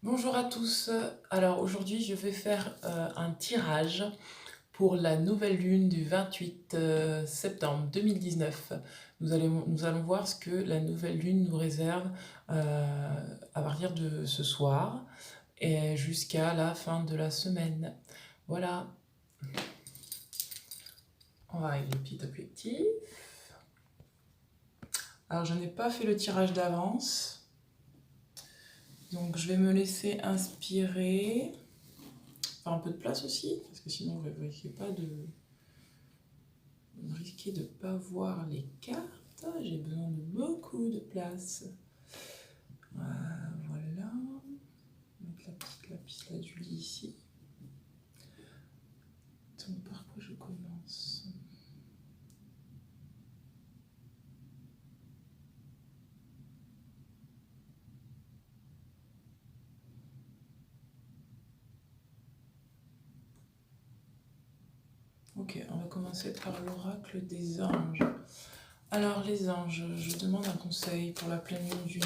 Bonjour à tous. Alors aujourd'hui, je vais faire un tirage pour la nouvelle lune du 28 septembre 2019. Nous allons voir ce que la nouvelle lune nous réserve à partir de ce soir et jusqu'à la fin de la semaine. Voilà, on va avec le petit objectif. Alors je n'ai pas fait le tirage d'avance, donc je vais me laisser inspirer. Faire un peu de place aussi, parce que sinon je ne risquer de pas voir les cartes. J'ai besoin de beaucoup de place. Voilà. Mettre la petite lapis lazuli ici. Donc par quoi je commence? Ok, on va commencer par l'oracle des anges. Alors les anges, je demande un conseil pour la pleine lune du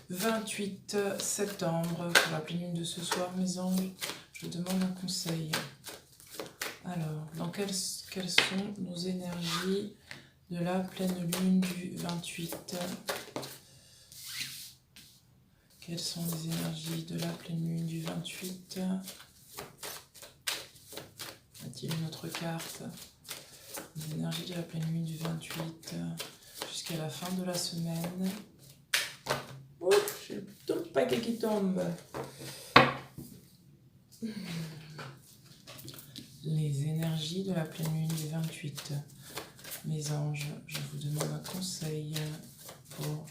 28 septembre, pour la pleine lune de ce soir, mes anges, je demande un conseil. Alors, quelles sont nos énergies de la pleine lune du 28? Quelles sont les énergies de la pleine lune du 28? Y a-t-il une autre carte? Les énergies de la pleine lune du 28 jusqu'à la fin de la semaine. Ouf, j'ai tout le paquet qui tombe. Les énergies de la pleine lune du 28. Mes anges, je vous demande un conseil pour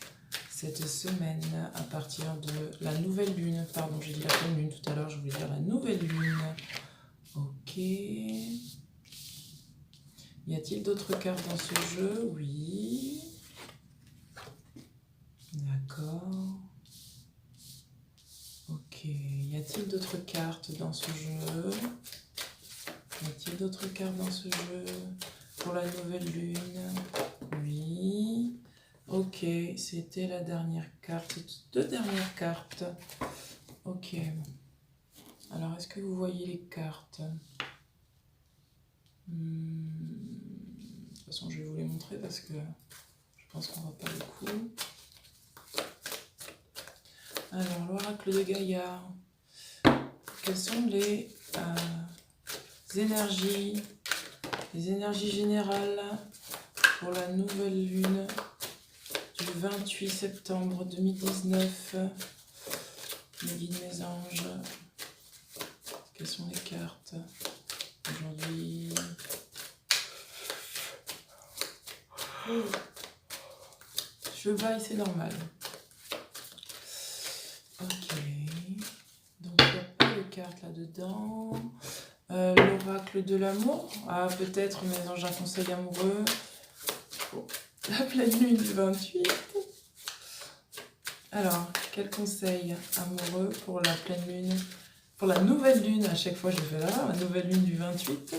cette semaine à partir de la nouvelle lune. Pardon, j'ai dit la pleine lune tout à l'heure, je voulais dire la nouvelle lune. Ok. Y a-t-il d'autres cartes dans ce jeu? Oui. D'accord. Ok. Y a-t-il d'autres cartes dans ce jeu? Y a-t-il d'autres cartes dans ce jeu pour la nouvelle lune? Oui. Ok, c'était la dernière carte. Deux dernières cartes. Ok. Alors, est-ce que vous voyez les cartes? De toute façon, je vais vous les montrer parce que je pense qu'on va pas le coup. Alors, l'oracle de Gaïa. Quelles sont les énergies générales pour la nouvelle lune du 28 septembre 2019? Mes guides, mes anges. Quelles sont les cartes aujourd'hui? Cheval, c'est normal. Ok. Donc, il n'y a pas de cartes là-dedans. L'oracle de l'amour. Ah, peut-être, mais dans un conseil amoureux. Oh, la pleine lune du 28. Alors, quel conseil amoureux pour la pleine lune? Pour la nouvelle lune, à chaque fois je fais là, la nouvelle lune du 28.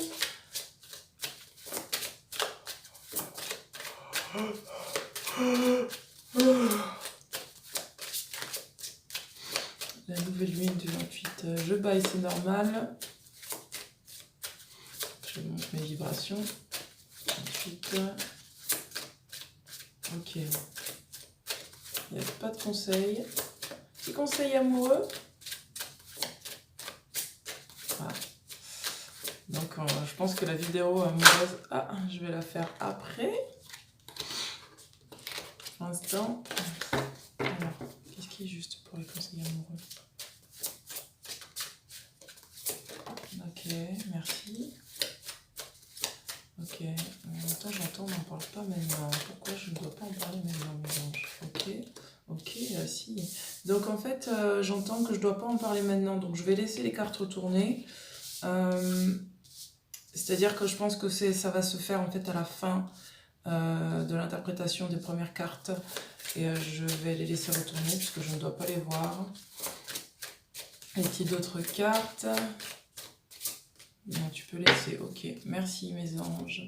La nouvelle lune du 28, je baille, c'est normal. Je monte mes vibrations. 28. Ok. Il n'y a pas de conseil. Petit conseil amoureux. Voilà. Donc, je pense que la vidéo amoureuse, je vais la faire après. Pour l'instant. Alors, qu'est-ce qui est juste pour les conseils amoureux? Ok, merci. Ok, en même temps j'entends, on n'en parle pas maintenant. Pourquoi je ne dois pas en parler maintenant, mes anges? Ok, si. Donc en fait, j'entends que je ne dois pas en parler maintenant, donc je vais laisser les cartes retourner. C'est-à-dire que je pense que ça va se faire en fait à la fin de l'interprétation des premières cartes. Et je vais les laisser retourner puisque je ne dois pas les voir. Y a-t-il d'autres cartes? Non, tu peux laisser. Ok, merci mes anges.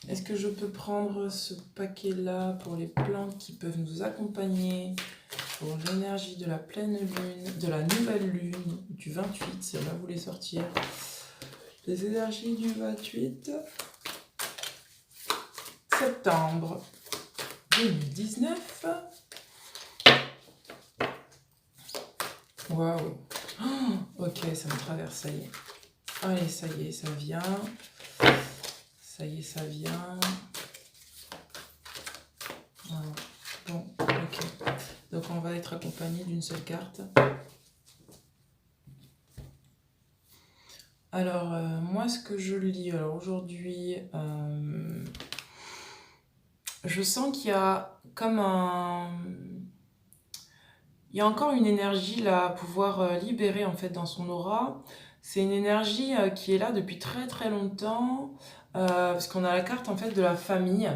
Est-ce que je peux prendre ce paquet-là pour les plantes qui peuvent nous accompagner pour l'énergie de la pleine lune, de la nouvelle lune du 28, ça va vous les sortir. Les énergies du 28 septembre 2019. Waouh. Ok, ça me traverse, ça y est. Allez, ça y est, ça vient. Ça y est, ça vient. Voilà. Bon, ok. Donc on va être accompagné d'une seule carte. Alors, moi, ce que je lis, alors aujourd'hui, je sens qu'il y a comme un... Il y a encore une énergie là à pouvoir libérer en fait dans son aura. C'est une énergie qui est là depuis très très longtemps, parce qu'on a la carte en fait de la famille.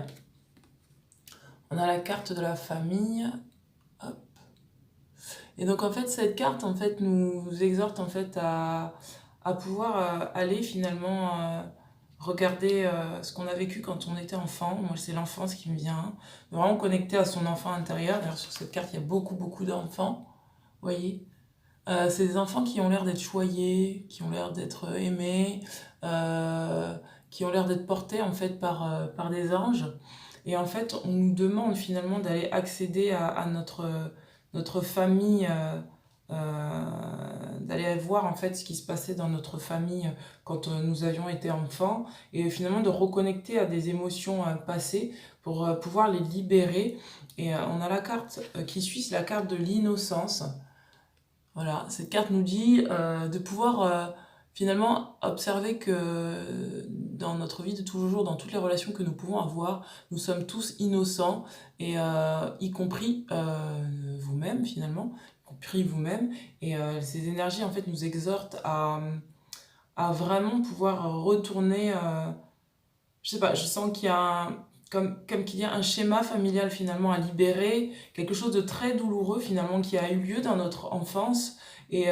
On a la carte de la famille. Hop. Et donc en fait cette carte en fait nous exhorte en fait à pouvoir aller finalement regarder ce qu'on a vécu quand on était enfant. Moi c'est l'enfance qui me vient. Vraiment connecter à son enfant intérieur. D'ailleurs sur cette carte il y a beaucoup d'enfants. Vous voyez, c'est des enfants qui ont l'air d'être choyés, qui ont l'air d'être aimés, qui ont l'air d'être portés en fait par des anges. Et en fait, on nous demande finalement d'aller accéder à notre famille, d'aller voir en fait ce qui se passait dans notre famille quand nous avions été enfants, et finalement de reconnecter à des émotions passées pour pouvoir les libérer. Et on a la carte qui suit, c'est la carte de l'innocence. Voilà, cette carte nous dit de pouvoir finalement observer que dans notre vie de tous les jours, dans toutes les relations que nous pouvons avoir, nous sommes tous innocents, et y compris vous-même finalement, y compris vous-même. Et ces énergies en fait nous exhortent à vraiment pouvoir retourner, je sais pas, je sens qu'il y a comme qu'il y a un schéma familial finalement à libérer, quelque chose de très douloureux finalement qui a eu lieu dans notre enfance. Et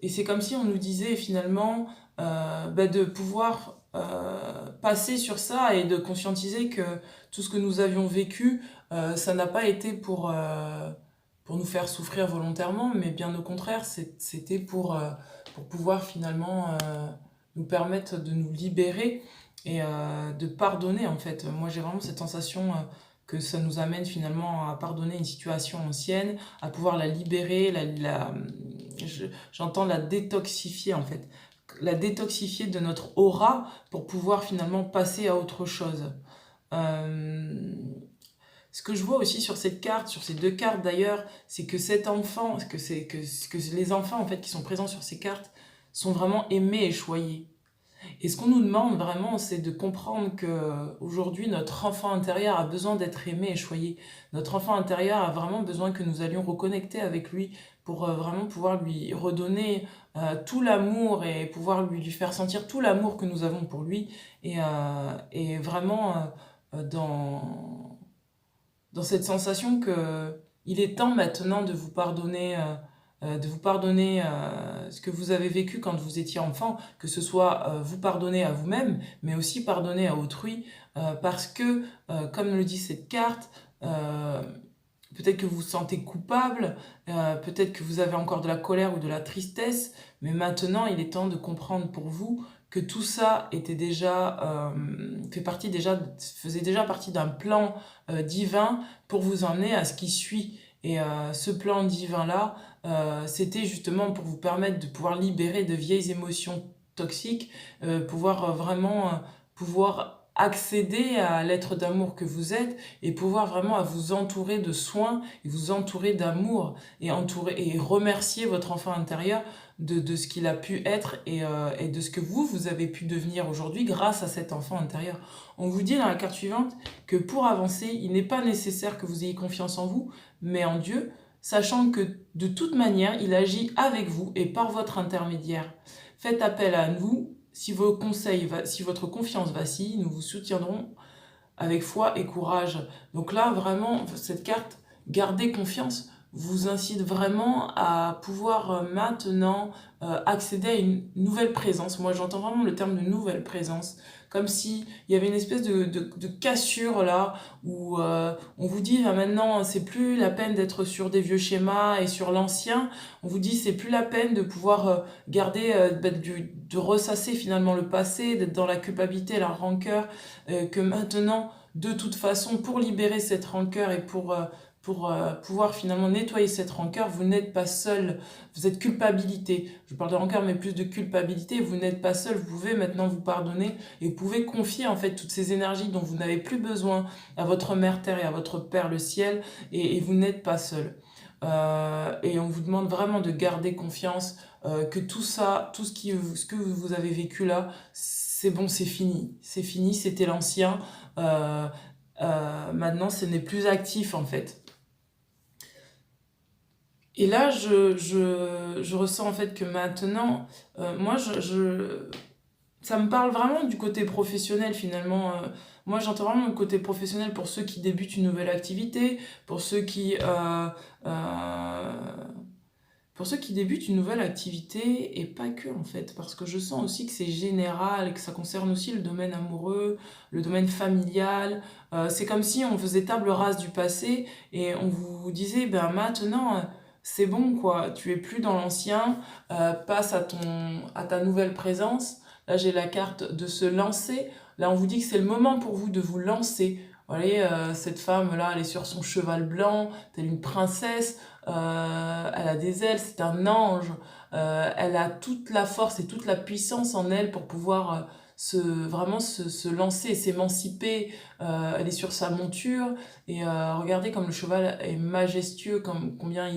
c'est comme si on nous disait finalement de pouvoir passer sur ça et de conscientiser que tout ce que nous avions vécu, ça n'a pas été pour nous faire souffrir volontairement, mais bien au contraire, c'était pour pouvoir finalement nous permettre de nous libérer et de pardonner en fait. Moi j'ai vraiment cette sensation que ça nous amène finalement à pardonner une situation ancienne, à pouvoir la libérer, j'entends la détoxifier en fait, la détoxifier de notre aura pour pouvoir finalement passer à autre chose. Ce que je vois aussi sur cette carte, sur ces deux cartes d'ailleurs, c'est que cet enfant, que les enfants en fait qui sont présents sur ces cartes sont vraiment aimés et choyés. Et ce qu'on nous demande vraiment, c'est de comprendre que aujourd'hui notre enfant intérieur a besoin d'être aimé et choyé. Notre enfant intérieur a vraiment besoin que nous allions reconnecter avec lui pour vraiment pouvoir lui redonner tout l'amour et pouvoir lui faire sentir tout l'amour que nous avons pour lui. Et vraiment dans cette sensation que il est temps maintenant de vous pardonner. Ce que vous avez vécu quand vous étiez enfant, que ce soit vous pardonner à vous-même, mais aussi pardonner à autrui, parce que, comme le dit cette carte, peut-être que vous vous sentez coupable, peut-être que vous avez encore de la colère ou de la tristesse, mais maintenant il est temps de comprendre pour vous que tout ça était déjà, faisait déjà partie d'un plan divin pour vous emmener à ce qui suit. Et ce plan divin-là, c'était justement pour vous permettre de pouvoir libérer de vieilles émotions toxiques, pouvoir accéder à l'être d'amour que vous êtes, et pouvoir vraiment à vous entourer de soins et vous entourer d'amour, et remercier votre enfant intérieur de ce qu'il a pu être, et de ce que vous avez pu devenir aujourd'hui grâce à cet enfant intérieur. On vous dit dans la carte suivante que pour avancer, il n'est pas nécessaire que vous ayez confiance en vous, mais en Dieu, sachant que de toute manière, il agit avec vous et par votre intermédiaire. Faites appel à nous. Si votre confiance vacille, nous vous soutiendrons avec foi et courage. Donc là, vraiment, cette carte, gardez confiance. vous incite vraiment à pouvoir maintenant accéder à une nouvelle présence. Moi, j'entends vraiment le terme de nouvelle présence, comme si il y avait une espèce de cassure là, où on vous dit ah, maintenant, c'est plus la peine d'être sur des vieux schémas et sur l'ancien. On vous dit c'est plus la peine de pouvoir garder, de ressasser finalement le passé, d'être dans la culpabilité, la rancœur, que maintenant, de toute façon, pour libérer cette rancœur et pour pouvoir finalement nettoyer cette rancœur, vous n'êtes pas seul, vous êtes culpabilité. Je parle de rancœur, mais plus de culpabilité. Vous n'êtes pas seul, vous pouvez maintenant vous pardonner et vous pouvez confier en fait toutes ces énergies dont vous n'avez plus besoin à votre mère terre et à votre père le ciel, et vous n'êtes pas seul. Et on vous demande vraiment de garder confiance, que tout ça, ce que vous avez vécu là, c'est bon, c'est fini, c'était l'ancien. Euh, Maintenant, ce n'est plus actif en fait. Et là, je ressens en fait que maintenant, moi, ça me parle vraiment du côté professionnel finalement. Moi, j'entends vraiment le côté professionnel pour ceux qui débutent une nouvelle activité, pour ceux euh, pour ceux qui débutent une nouvelle activité, et pas que en fait, parce que je sens aussi que c'est général et que ça concerne aussi le domaine amoureux, le domaine familial. C'est comme si on faisait table rase du passé et on vous disait, ben maintenant, c'est bon quoi, tu es plus dans l'ancien, passe à ta nouvelle présence. Là, j'ai la carte de se lancer. Là, on vous dit que c'est le moment pour vous de vous lancer. Vous voyez, cette femme-là, elle est sur son cheval blanc, telle une princesse. Elle a des ailes, c'est un ange. Elle a toute la force et toute la puissance en elle pour pouvoir vraiment se lancer et s'émanciper. Elle est sur sa monture et regardez comme le cheval est majestueux, comme combien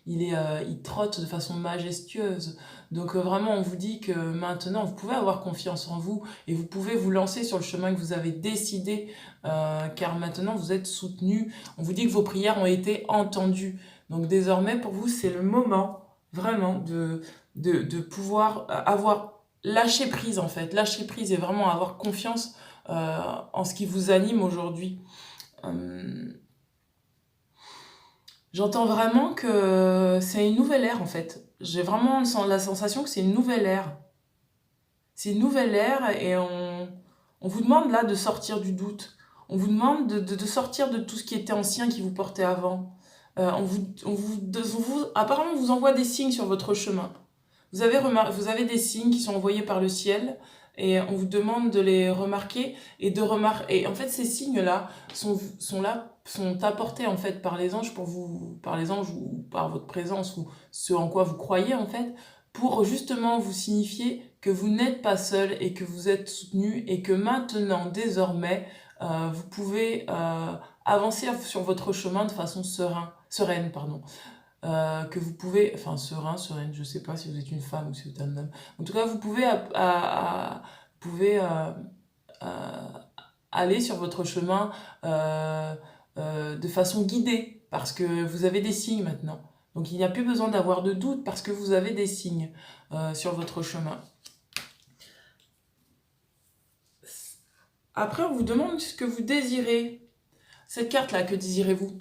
il trotte de façon majestueuse. Donc vraiment, on vous dit que maintenant, vous pouvez avoir confiance en vous et vous pouvez vous lancer sur le chemin que vous avez décidé, car maintenant, vous êtes soutenu. On vous dit que vos prières ont été entendues. Donc désormais, pour vous, c'est le moment vraiment de pouvoir avoir lâché prise en fait. Lâcher prise et vraiment avoir confiance en ce qui vous anime aujourd'hui. Euh, J'entends vraiment que c'est une nouvelle ère en fait. J'ai vraiment la sensation que c'est une nouvelle ère. C'est une nouvelle ère et on vous demande là de sortir du doute. On vous demande de sortir de tout ce qui était ancien qui vous portait avant. Apparemment, on vous envoie des signes sur votre chemin. Vous avez des signes qui sont envoyés par le ciel et on vous demande de les remarquer et de remarquer. Et en fait, ces signes-là sont apportés en fait par les anges par les anges ou par votre présence ou ce en quoi vous croyez en fait, pour justement vous signifier que vous n'êtes pas seul et que vous êtes soutenu et que maintenant, désormais, vous pouvez avancer sur votre chemin de façon sereine, pardon. Que vous pouvez, enfin sereine, je sais pas si vous êtes une femme ou si vous êtes un homme. En tout cas, vous pouvez, vous pouvez aller sur votre chemin de façon guidée parce que vous avez des signes maintenant. Donc il n'y a plus besoin d'avoir de doute parce que vous avez des signes sur votre chemin. Après, on vous demande ce que vous désirez. Cette carte-là, que désirez-vous?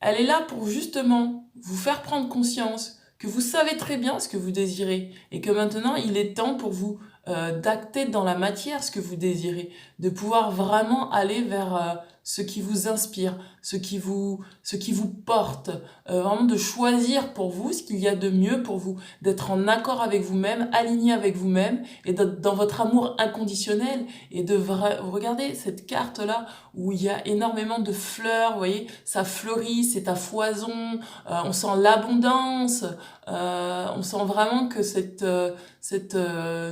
Elle est là pour justement vous faire prendre conscience que vous savez très bien ce que vous désirez et que maintenant il est temps pour vous d'acter dans la matière ce que vous désirez, de pouvoir vraiment aller vers ce qui vous inspire, ce qui vous porte, vraiment de choisir pour vous ce qu'il y a de mieux pour vous, d'être en accord avec vous-même, aligné avec vous-même et d'être dans votre amour inconditionnel et regardez cette carte-là où il y a énormément de fleurs, vous voyez, ça fleurit, c'est à foison, on sent l'abondance, on sent vraiment que cette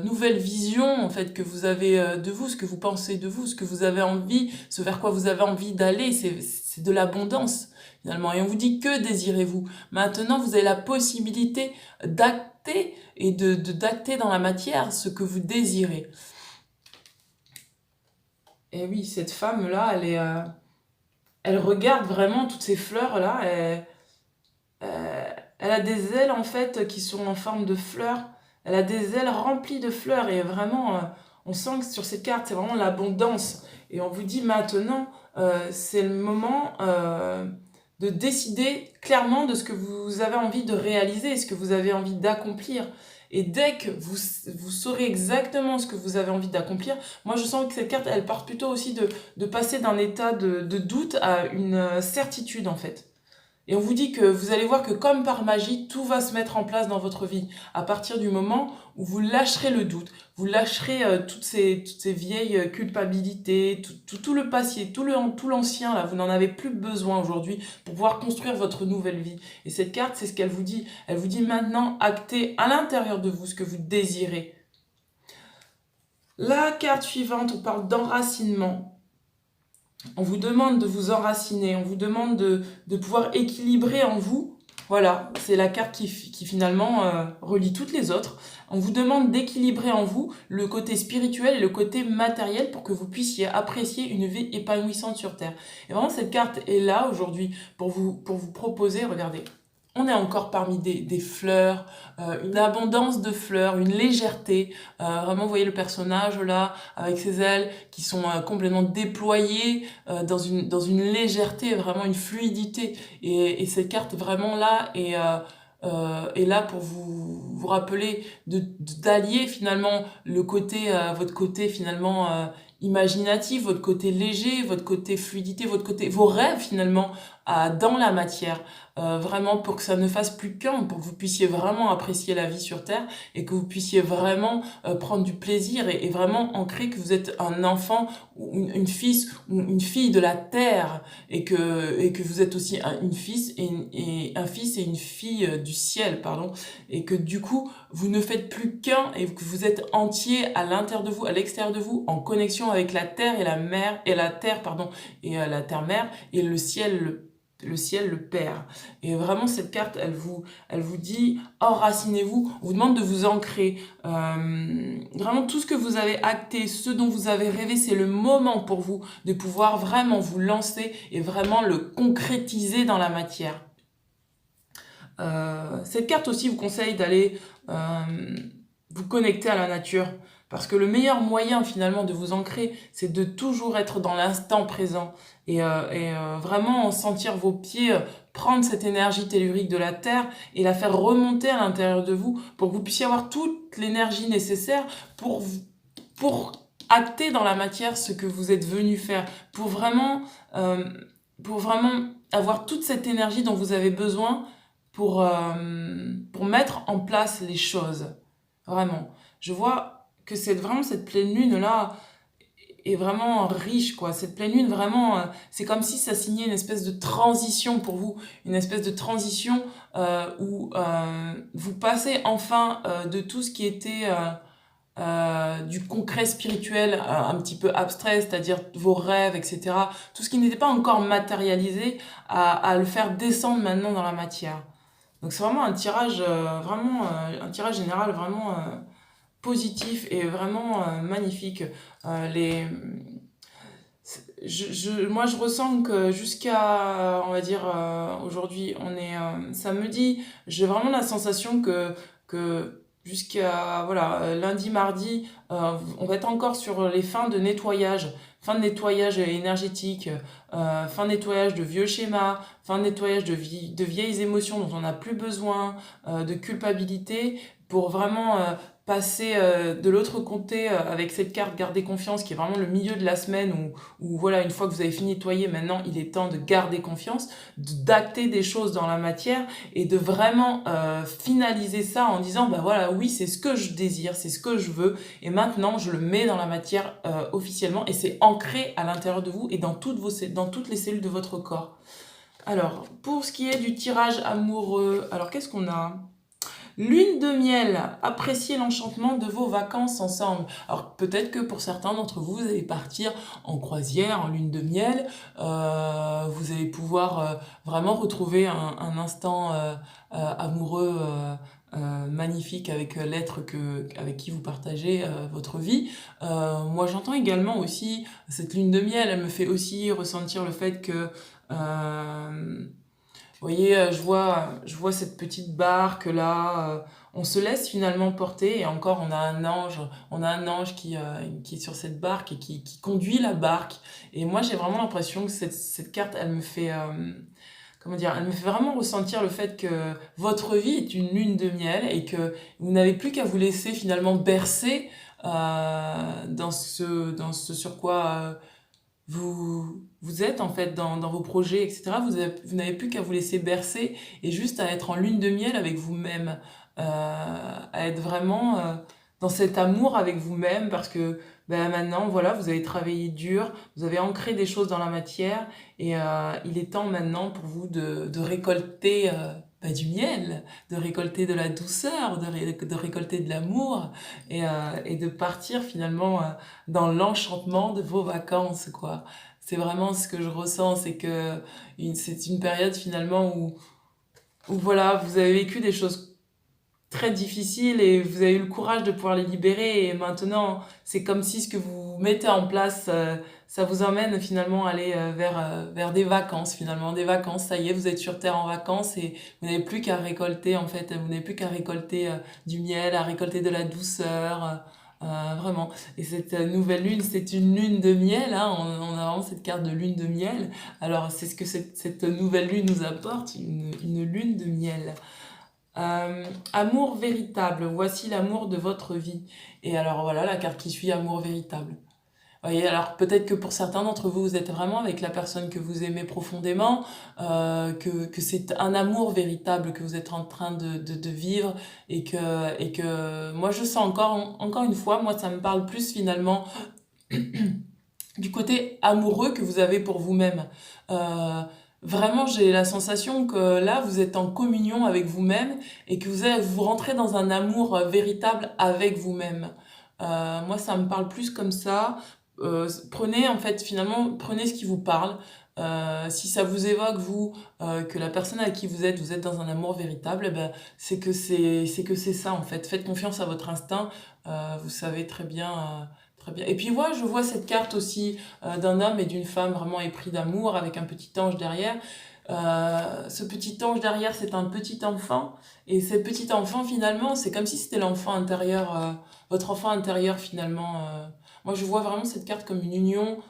nouvelle vision en fait que vous avez de vous, ce que vous pensez de vous, ce que vous avez envie, ce vers quoi vous avez envie d'aller, c'est de l'abondance finalement. Et on vous dit que désirez-vous. Maintenant, vous avez la possibilité d'acter et d'acter dans la matière ce que vous désirez. Et oui, cette femme-là, elle regarde vraiment toutes ces fleurs-là. Elle a des ailes en fait qui sont en forme de fleurs. Elle a des ailes remplies de fleurs et vraiment, on sent que sur cette carte, c'est vraiment l'abondance. Et on vous dit maintenant, c'est le moment de décider clairement de ce que vous avez envie de réaliser, ce que vous avez envie d'accomplir. Et dès que vous saurez exactement ce que vous avez envie d'accomplir, moi je sens que cette carte, elle part plutôt aussi de passer d'un état de doute à une certitude en fait. Et on vous dit que vous allez voir que comme par magie, tout va se mettre en place dans votre vie. À partir du moment où vous lâcherez le doute, vous lâcherez toutes ces vieilles culpabilités, tout le passé, tout l'ancien, là, vous n'en avez plus besoin aujourd'hui pour pouvoir construire votre nouvelle vie. Et cette carte, c'est ce qu'elle vous dit. Elle vous dit maintenant, actez à l'intérieur de vous ce que vous désirez. La carte suivante, on parle d'enracinement. On vous demande de vous enraciner, on vous demande de pouvoir équilibrer en vous. Voilà, c'est la carte qui finalement relie toutes les autres. On vous demande d'équilibrer en vous le côté spirituel et le côté matériel pour que vous puissiez apprécier une vie épanouissante sur Terre. Et vraiment, cette carte est là aujourd'hui pour vous proposer, regardez, on est encore parmi des fleurs, une abondance de fleurs, une légèreté. Vraiment, vous voyez le personnage là, avec ses ailes qui sont complètement déployées dans une légèreté, vraiment une fluidité. Et cette carte vraiment là est là pour vous rappeler d'allier finalement le côté, votre côté finalement imaginatif, votre côté léger, votre côté fluidité, votre côté, vos rêves finalement dans la matière. Vraiment pour que ça ne fasse plus qu'un, pour que vous puissiez vraiment apprécier la vie sur Terre et que vous puissiez vraiment prendre du plaisir et vraiment ancrer que vous êtes un enfant ou une fille de la Terre et que vous êtes aussi un fils et une fille du ciel, pardon, et que du coup vous ne faites plus qu'un et que vous êtes entier à l'intérieur de vous, à l'extérieur de vous, en connexion avec la Terre et la mer et la Terre, pardon, et la Terre-mère et le ciel, le Père. Et vraiment, cette carte, elle vous dit, enracinez-vous, on vous demande de vous ancrer. Vraiment, tout ce que vous avez acté, ce dont vous avez rêvé, c'est le moment pour vous de pouvoir vraiment vous lancer et vraiment le concrétiser dans la matière. Cette carte aussi vous conseille d'aller vous connecter à la nature. Parce que le meilleur moyen finalement de vous ancrer, c'est de toujours être dans l'instant présent et vraiment sentir vos pieds prendre cette énergie tellurique de la Terre et la faire remonter à l'intérieur de vous pour que vous puissiez avoir toute l'énergie nécessaire pour acter dans la matière ce que vous êtes venu faire, pour vraiment avoir toute cette énergie dont vous avez besoin pour mettre en place les choses. Vraiment. Je vois que vraiment cette pleine lune là est vraiment riche quoi. Cette pleine lune vraiment c'est comme si ça signait une espèce de transition pour vous, une espèce de transition où vous passez enfin de tout ce qui était du concret spirituel un petit peu abstrait, c'est-à-dire vos rêves, etc. Tout ce qui n'était pas encore matérialisé à le faire descendre maintenant dans la matière. Donc c'est vraiment un tirage un tirage général vraiment positif et vraiment magnifique. Moi, je ressens que jusqu'à, on va dire, aujourd'hui, on est samedi, j'ai vraiment la sensation que jusqu'à voilà, lundi, mardi, on va être encore sur les fins de nettoyage énergétique, fin de nettoyage de vieux schémas, fin de nettoyage de vieilles émotions dont on n'a plus besoin, de culpabilité, pour vraiment passer de l'autre côté avec cette carte garder confiance qui est vraiment le milieu de la semaine où voilà, une fois que vous avez fini de nettoyer, maintenant il est temps de garder confiance, d'acter des choses dans la matière et de vraiment finaliser ça en disant bah voilà, oui, c'est ce que je désire, c'est ce que je veux et maintenant je le mets dans la matière officiellement et c'est ancré à l'intérieur de vous et dans toutes les cellules de votre corps. Alors, pour ce qui est du tirage amoureux, alors qu'est-ce qu'on a ? Lune de miel, appréciez l'enchantement de vos vacances ensemble. Alors peut-être que pour certains d'entre vous, vous allez partir en croisière, en lune de miel. Vous allez pouvoir vraiment retrouver un instant amoureux magnifique avec l'être avec qui vous partagez votre vie. Moi j'entends également aussi, cette lune de miel, elle me fait aussi ressentir le fait que... vous voyez, je vois cette petite barque là, on se laisse finalement porter et encore on a un ange qui est sur cette barque et qui conduit la barque. Et moi j'ai vraiment l'impression que cette carte, elle me fait comment dire, elle me fait vraiment ressentir le fait que votre vie est une lune de miel et que vous n'avez plus qu'à vous laisser finalement bercer dans ce sur quoi vous êtes en fait dans vos projets, etc. Vous n'avez plus qu'à vous laisser bercer et juste à être en lune de miel avec vous-même, à être vraiment dans cet amour avec vous-même parce que ben, maintenant, voilà, vous avez travaillé dur, vous avez ancré des choses dans la matière et il est temps maintenant pour vous de récolter ben, du miel, de récolter de la douceur, de récolter de l'amour et de partir finalement dans l'enchantement de vos vacances, quoi. C'est vraiment ce que je ressens, c'est que c'est une période finalement où voilà, vous avez vécu des choses très difficiles et vous avez eu le courage de pouvoir les libérer et maintenant c'est comme si ce que vous mettez en place ça vous emmène finalement à aller vers des vacances finalement des vacances, ça y est, vous êtes sur terre en vacances et vous n'avez plus qu'à récolter en fait, vous n'avez plus qu'à récolter du miel, à récolter de la douceur, vraiment. Et cette nouvelle lune, c'est une lune de miel, hein, on a vraiment cette carte de lune de miel. Alors c'est ce que cette nouvelle lune nous apporte, une lune de miel. Amour véritable, voici l'amour de votre vie. Et alors voilà la carte qui suit, amour véritable. Vous voyez, alors peut-être que pour certains d'entre vous, vous êtes vraiment avec la personne que vous aimez profondément, que c'est un amour véritable que vous êtes en train de vivre et que moi je sens encore une fois, moi ça me parle plus finalement du côté amoureux que vous avez pour vous-même. Euh, Vraiment, j'ai la sensation que là, vous êtes en communion avec vous-même et que vous rentrez dans un amour véritable avec vous-même. Moi, ça me parle plus comme ça. Prenez, en fait, finalement, prenez ce qui vous parle. Si ça vous évoque, vous, que la personne avec qui vous êtes dans un amour véritable, eh ben, c'est que c'est ça, en fait. Faites confiance à votre instinct. Vous savez très bien. Très bien. Et puis moi, je vois cette carte aussi d'un homme et d'une femme vraiment épris d'amour avec un petit ange derrière. Ce petit ange derrière, c'est un petit enfant. Et ce petit enfant, finalement, c'est comme si c'était l'enfant intérieur, votre enfant intérieur, finalement. Moi, je vois vraiment cette carte comme une union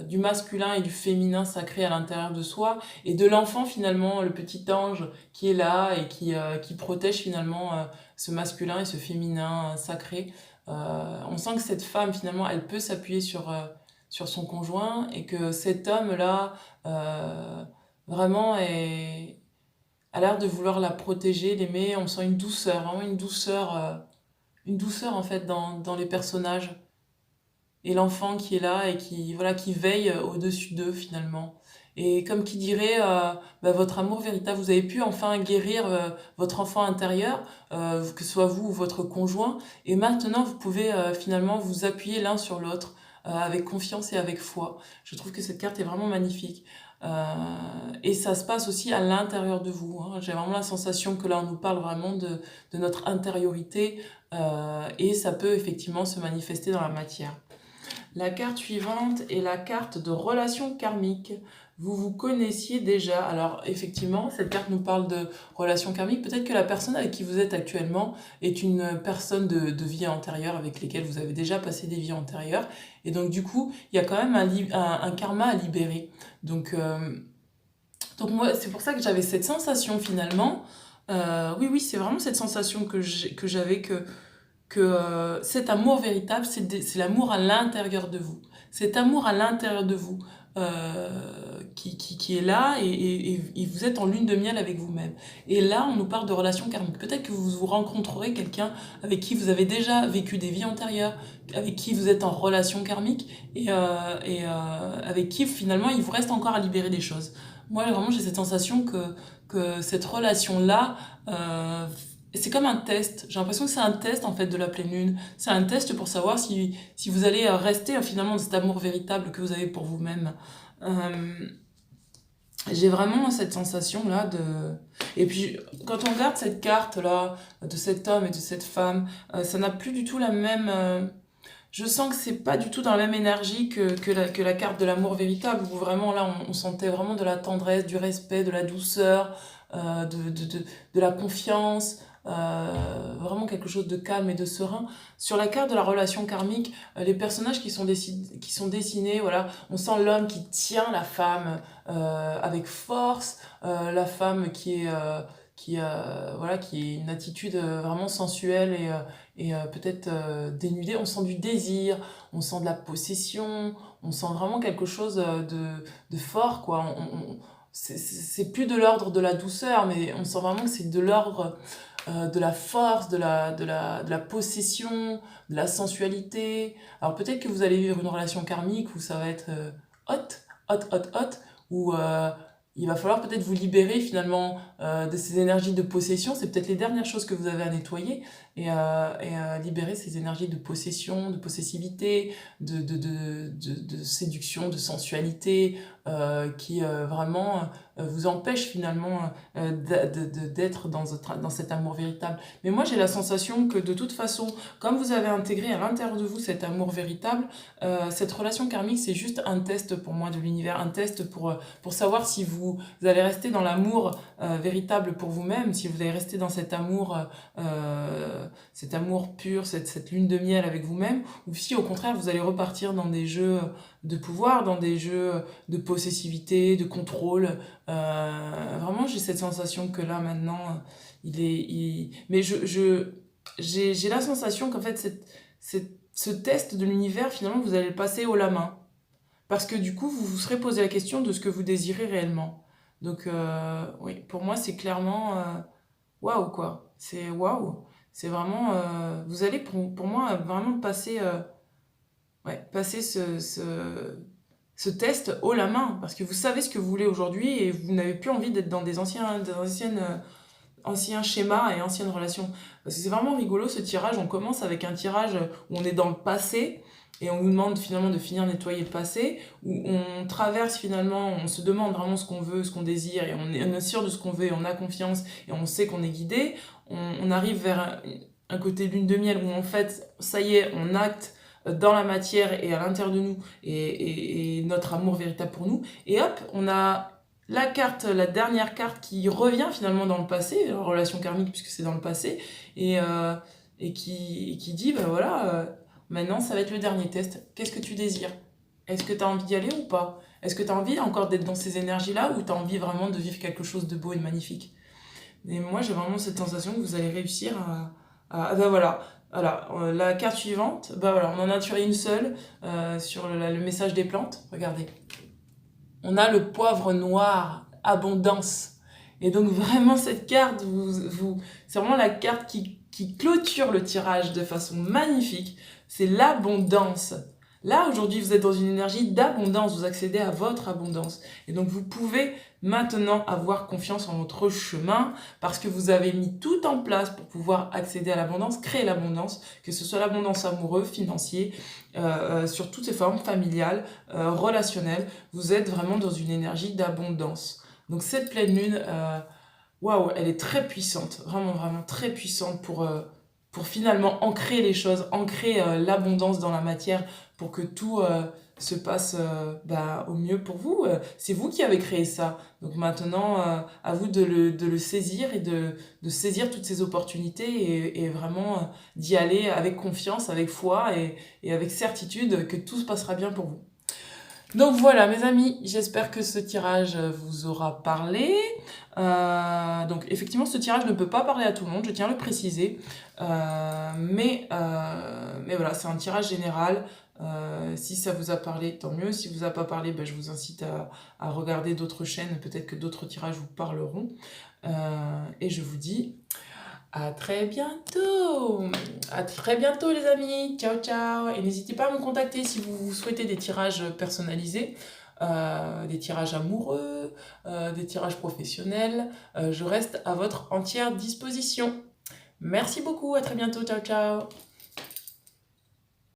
du masculin et du féminin sacré à l'intérieur de soi. Et de l'enfant, finalement, le petit ange qui est là et qui protège finalement ce masculin et ce féminin sacré. On sent que cette femme, finalement, elle peut s'appuyer sur son conjoint et que cet homme-là, vraiment, a l'air de vouloir la protéger, l'aimer. On sent une douceur, vraiment une douceur en fait dans les personnages. Et l'enfant qui est là et qui, voilà, qui veille au-dessus d'eux, finalement. Et comme qui dirait, bah, votre amour véritable, vous avez pu enfin guérir votre enfant intérieur, que ce soit vous ou votre conjoint, et maintenant vous pouvez finalement vous appuyer l'un sur l'autre avec confiance et avec foi. Je trouve que cette carte est vraiment magnifique. Et ça se passe aussi à l'intérieur de vous, hein. J'ai vraiment la sensation que là on nous parle vraiment de notre intériorité et ça peut effectivement se manifester dans la matière. La carte suivante est la carte de relation karmique. Vous vous connaissiez déjà. Alors effectivement, cette carte nous parle de relation karmique. Peut-être que la personne avec qui vous êtes actuellement est une personne de vie antérieure avec lesquelles vous avez déjà passé des vies antérieures. Et donc du coup, il y a quand même un karma à libérer. Donc moi, c'est pour ça que j'avais cette sensation finalement. Oui, c'est vraiment cette sensation que j'avais que cet amour véritable, c'est l'amour à l'intérieur de vous. Cet amour à l'intérieur de vous qui est là et vous êtes en lune de miel avec vous-même. Et là, on nous parle de relations karmiques. Peut-être que vous rencontrerez quelqu'un avec qui vous avez déjà vécu des vies antérieures, avec qui vous êtes en relation karmique avec qui finalement il vous reste encore à libérer des choses. Moi, vraiment, j'ai cette sensation que cette relation-là c'est comme un test. J'ai l'impression que c'est un test en fait de la pleine lune. C'est un test pour savoir si vous allez rester finalement dans cet amour véritable que vous avez pour vous-même. J'ai vraiment cette sensation là de. Et puis quand on regarde cette carte là de cet homme et de cette femme, ça n'a plus du tout la même. Je sens que c'est pas du tout dans la même énergie que la carte de l'amour véritable où vraiment là on sentait vraiment de la tendresse, du respect, de la douceur, de la confiance. Vraiment quelque chose de calme et de serein. Sur la carte de la relation karmique, les personnages qui sont dessinés, voilà, on sent l'homme qui tient la femme avec force, la femme voilà, qui est une attitude vraiment sensuelle et peut-être dénudée. On sent du désir, on sent de la possession, on sent vraiment quelque chose de fort, quoi. C'est plus de l'ordre de la douceur, mais on sent vraiment que c'est de l'ordre de la force, de la possession, de la sensualité. Alors peut-être que vous allez vivre une relation karmique où ça va être hot, hot, où il va falloir peut-être vous libérer finalement de ces énergies de possession. C'est peut-être les dernières choses que vous avez à nettoyer et libérer ces énergies de possession, de possessivité, de séduction, de sensualité qui vraiment vous empêchent finalement d'être dans cet amour véritable. Mais moi j'ai la sensation que de toute façon, comme vous avez intégré à l'intérieur de vous cet amour véritable, cette relation karmique c'est juste un test pour moi de l'univers, un test pour savoir si vous allez rester dans l'amour véritable pour vous-même, si vous allez rester dans cet amour pur, cette lune de miel avec vous-même, ou si au contraire vous allez repartir dans des jeux de pouvoir, dans des jeux de possessivité, de contrôle. Vraiment j'ai cette sensation que là maintenant mais j'ai la sensation qu'en fait ce test de l'univers finalement vous allez le passer haut la main. Parce que du coup, vous vous serez posé la question de ce que vous désirez réellement. Donc, oui, pour moi, c'est clairement waouh, quoi. C'est waouh. C'est vraiment. Vous allez, pour moi, vraiment passer, passer ce test haut la main. Parce que vous savez ce que vous voulez aujourd'hui et vous n'avez plus envie d'être dans des anciens schémas et anciennes relations. Parce que c'est vraiment rigolo ce tirage. On commence avec un tirage où on est dans le passé et on nous demande finalement de finir nettoyer le passé, où on traverse finalement, on se demande vraiment ce qu'on veut, ce qu'on désire, et on est sûr de ce qu'on veut, et on a confiance, et on sait qu'on est guidé. On arrive vers un côté lune de miel où en fait, ça y est, on acte dans la matière et à l'intérieur de nous, et notre amour véritable pour nous. Et hop, on a la dernière carte qui revient finalement dans le passé, la relation karmique puisque c'est dans le passé, et qui dit, ben voilà, maintenant ça va être le dernier test. Qu'est-ce que tu désires? Est-ce que tu as envie d'y aller ou pas? Est-ce que tu as envie encore d'être dans ces énergies-là ou tu as envie vraiment de vivre quelque chose de beau et de magnifique? Et moi j'ai vraiment cette sensation que vous allez réussir ben voilà. Voilà, la carte suivante, bah voilà, on en a tiré une seule sur le message des plantes. Regardez. On a le poivre noir, abondance. Et donc vraiment cette carte, c'est vraiment la carte qui clôture le tirage de façon magnifique. C'est l'abondance. Là, aujourd'hui, vous êtes dans une énergie d'abondance, vous accédez à votre abondance. Et donc, vous pouvez maintenant avoir confiance en votre chemin parce que vous avez mis tout en place pour pouvoir accéder à l'abondance, créer l'abondance, que ce soit l'abondance amoureuse, financière, sur toutes ses formes, familiales, relationnelles. Vous êtes vraiment dans une énergie d'abondance. Donc, cette pleine lune, waouh, elle est très puissante, vraiment, vraiment très puissante pour finalement ancrer les choses, ancrer l'abondance dans la matière pour que tout se passe au mieux pour vous. C'est vous qui avez créé ça. Donc maintenant, à vous de le saisir et de saisir toutes ces opportunités et vraiment d'y aller avec confiance, avec foi et avec certitude que tout se passera bien pour vous. Donc voilà mes amis, j'espère que ce tirage vous aura parlé. Donc effectivement ce tirage ne peut pas parler à tout le monde, je tiens à le préciser. Mais voilà, c'est un tirage général. Si ça vous a parlé, tant mieux. Si vous a pas parlé, je vous incite à regarder d'autres chaînes, peut-être que d'autres tirages vous parleront. Et je vous dis à très bientôt. À très bientôt les amis. Ciao ciao. Et n'hésitez pas à me contacter si vous souhaitez des tirages personnalisés, des tirages amoureux, des tirages professionnels. Je reste à votre entière disposition. Merci beaucoup. À très bientôt. Ciao ciao.